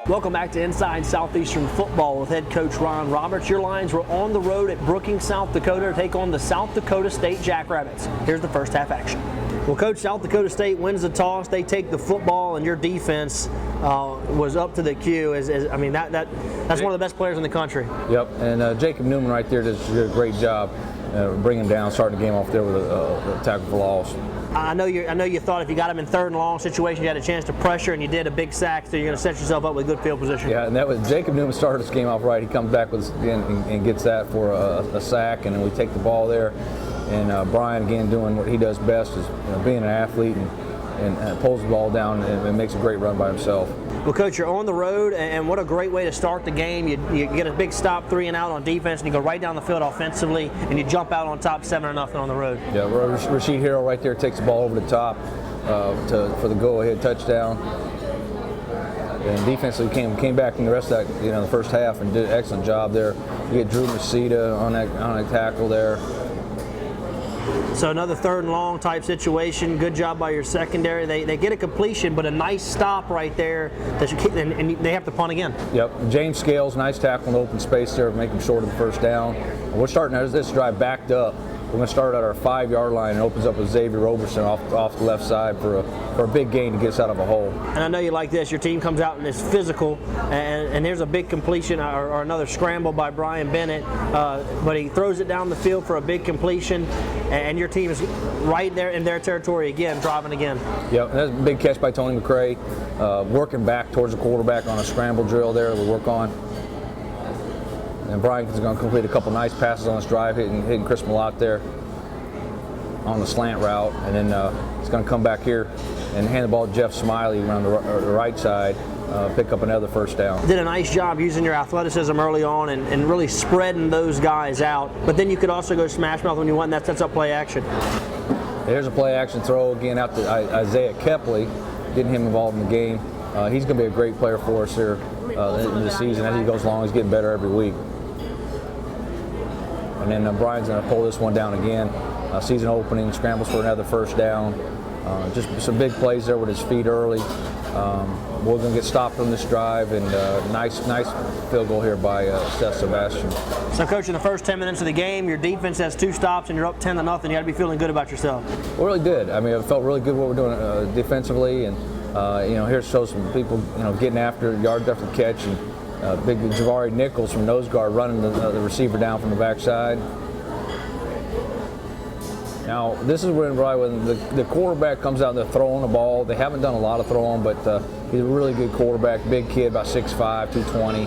Welcome back to Inside Southeastern Football with head coach Ron Roberts. Your Lions were on the road at Brookings, South Dakota to take on the South Dakota State Jackrabbits. Here's the first half action. Well, Coach, South Dakota State wins the toss. They take the football, and your defense was up to the cue. That's one of the best players in the country. Yep, and Jacob Newman right there did a great job bringing down, starting the game off there with a tackle for loss. I know you thought if you got him in third and long situation, you had a chance to pressure, and you did a big sack, so you're going to set yourself up with good field position. Yeah, and that was Jacob Newman started this game off right. He comes back with and gets that for a sack, and then we take the ball there. And Brian, again, doing what he does best is being an athlete and pulls the ball down and makes a great run by himself. Well, Coach, you're on the road, and what a great way to start the game. You get a big stop, 3 and out on defense, and you go right down the field offensively, and you jump out on top 7-0 on the road. Yeah, Rasheed Harrell right there takes the ball over the top for the go-ahead touchdown. And defensively came back in the rest of that, the first half and did an excellent job there. You get Drew Masita on that tackle there. So another third and long type situation. Good job by your secondary. They get a completion, but a nice stop right there, and they have to punt again. Yep. James Scales, nice tackle in the open space there, making short of the first down. We're starting this drive backed up. We're going to start at our 5-yard line and opens up with Xavier Roberson off the left side for a big gain to get us out of a hole. And I know you like this. Your team comes out and is physical, and there's a big completion or another scramble by Brian Bennett, but he throws it down the field for a big completion, and your team is right there in their territory again, driving again. Yep, that's a big catch by Tony McCray, working back towards the quarterback on a scramble drill there we work on. And Brian is going to complete a couple nice passes on this drive, hitting Chris Malott there on the slant route. And then he's going to come back here and hand the ball to Jeff Smiley around the right side, pick up another first down. Did a nice job using your athleticism early on and really spreading those guys out. But then you could also go smash mouth when you want, and that sets up play action. There's a play action throw again out to Isaiah Kepley, getting him involved in the game. He's going to be a great player for us here in the season. As he goes along, he's getting better every week. And then Brian's going to pull this one down again. Season opening, scrambles for another first down. Just some big plays there with his feet early. We're going to get stopped on this drive, and nice field goal here by Seth Sebastian. So, Coach, in the first 10 minutes of the game, your defense has 2 stops, and you're up 10-0. You got to be feeling good about yourself. We really did. I mean, it felt really good what we're doing defensively, and here shows some people getting after yards after the catch, and big Javari Nichols from nose guard running the receiver down from the backside. Now, this is when the quarterback comes out and they're throwing the ball. They haven't done a lot of throwing, but he's a really good quarterback, big kid, about 6'5", 220,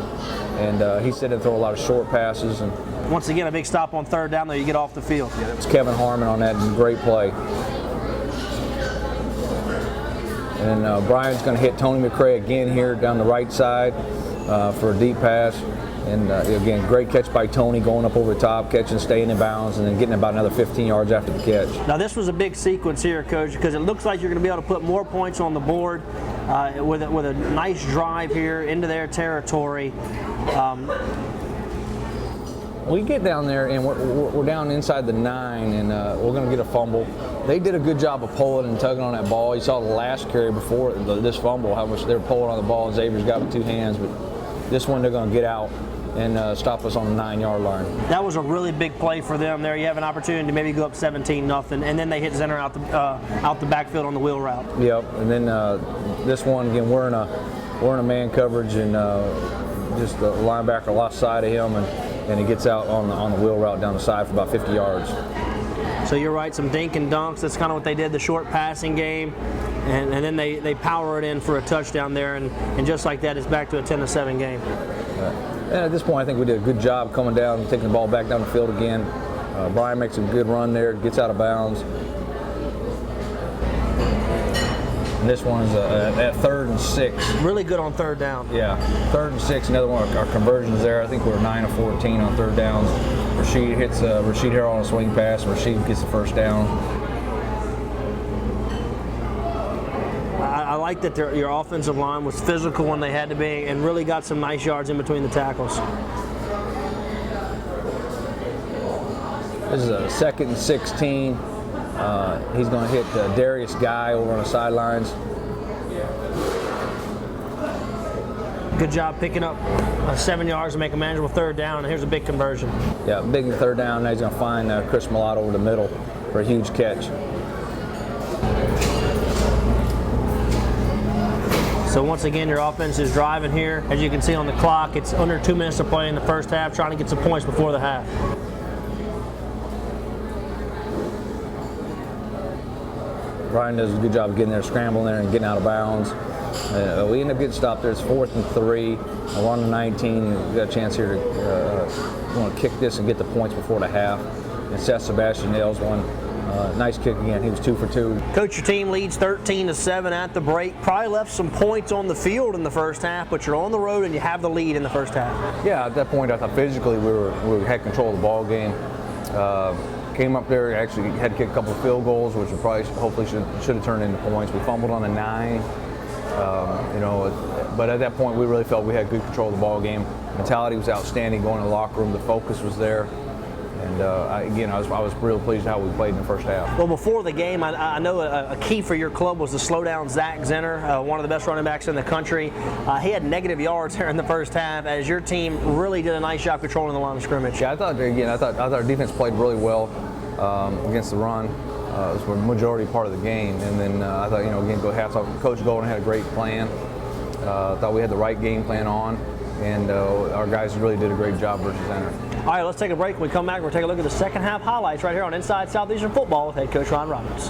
and he's sitting and throw a lot of short passes. And once again, a big stop on third down, though, you get off the field. It's Kevin Harmon on that great play. And Brian's going to hit Tony McCray again here down the right side for a deep pass. And again, great catch by Tony, going up over the top, catching, staying in bounds, and then getting about another 15 yards after the catch. Now, this was a big sequence here, Coach, because it looks like you're going to be able to put more points on the board with a nice drive here into their territory. We get down there, and we're down inside the 9, and we're going to get a fumble. They did a good job of pulling and tugging on that ball. You saw the last carry before this fumble, how much they were pulling on the ball, and Xavier's got it with 2 hands. But this one, they're going to get out and stop us on the 9-yard line. That was a really big play for them there. You have an opportunity to maybe go up 17-0, and then they hit center out the backfield on the wheel route. Yep, and then this one, again, we're in a man coverage, and just the linebacker lost sight of him, and he gets out on the wheel route down the side for about 50 yards. So you're right, some dink and dunks. That's kind of what they did, the short passing game. And then they power it in for a touchdown there, and just like that, it's back to a 10-7 game. And at this point, I think we did a good job coming down and taking the ball back down the field again. Brian makes a good run there, gets out of bounds. And this one's at 3rd and 6. Really good on third down. Yeah, 3rd and 6. Another one of our conversions there. I think we're 9 of 14 on third downs. Rasheed hits Rasheed Harrell on a swing pass. Rasheed gets the first down. I like that your offensive line was physical when they had to be, and really got some nice yards in between the tackles. This is a 2nd and 16. He's going to hit Darius Guy over on the sidelines. Good job picking up 7 yards to make a manageable third down, and here's a big conversion. Yeah, big third down. Now he's going to find Chris Malott over the middle for a huge catch. So once again, your offense is driving here. As you can see on the clock, it's under 2 minutes to play in the first half, trying to get some points before the half. Brian does a good job of getting there, scrambling there, and getting out of bounds. We end up getting stopped there. It's 4th and 3. We're on the 19. We've got a chance here to want to kick this and get the points before the half. And Seth Sebastian nails one. Nice kick again. He was 2 for 2. Coach, your team leads 13-7 at the break. Probably left some points on the field in the first half, but you're on the road and you have the lead in the first half. Yeah, at that point, I thought physically we had control of the ball game. Came up there, actually had to kick a couple of field goals, which hopefully should have turned into points. We fumbled on a 9. But at that point, we really felt we had good control of the ball game. Mentality was outstanding going in the locker room. The focus was there. And I was real pleased how we played in the first half. Well, before the game, I know a key for your club was to slow down Zach Zenner, one of the best running backs in the country. He had negative yards here in the first half, as your team really did a nice job controlling the line of scrimmage. Yeah, I thought our defense played really well against the run. It was the majority part of the game. And then I thought, again, go hats off. Coach Golden had a great plan. Thought we had the right game plan on, and our guys really did a great job versus Zenner. All right, let's take a break. When we come back, we'll take a look at the second half highlights right here on Inside Southeastern Football with head coach Ron Roberts.